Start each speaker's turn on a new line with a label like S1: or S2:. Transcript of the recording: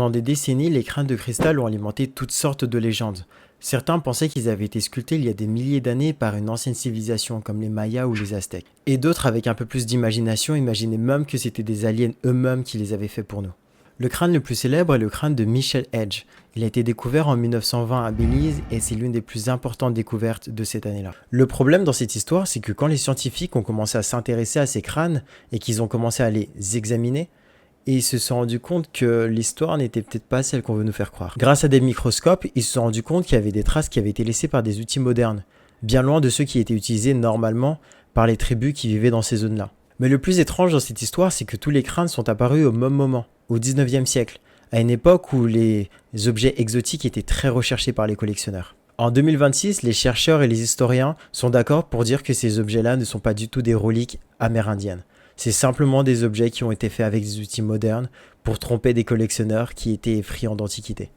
S1: Pendant des décennies, les crânes de cristal ont alimenté toutes sortes de légendes. Certains pensaient qu'ils avaient été sculptés il y a des milliers d'années par une ancienne civilisation comme les Mayas ou les Aztèques. Et d'autres, avec un peu plus d'imagination, imaginaient même que c'était des aliens eux-mêmes qui les avaient faits pour nous. Le crâne le plus célèbre est le crâne de Michel Edge. Il a été découvert en 1920 à Belize et c'est l'une des plus importantes découvertes de cette année-là. Le problème dans cette histoire, c'est que quand les scientifiques ont commencé à s'intéresser à ces crânes et qu'ils ont commencé à les examiner, et ils se sont rendus compte que l'histoire n'était peut-être pas celle qu'on veut nous faire croire. Grâce à des microscopes, ils se sont rendus compte qu'il y avait des traces qui avaient été laissées par des outils modernes, bien loin de ceux qui étaient utilisés normalement par les tribus qui vivaient dans ces zones-là. Mais le plus étrange dans cette histoire, c'est que tous les crânes sont apparus au même moment, au 19e siècle, à une époque où les objets exotiques étaient très recherchés par les collectionneurs. En 2026, les chercheurs et les historiens sont d'accord pour dire que ces objets-là ne sont pas du tout des reliques amérindiennes. C'est simplement des objets qui ont été faits avec des outils modernes pour tromper des collectionneurs qui étaient friands d'antiquité.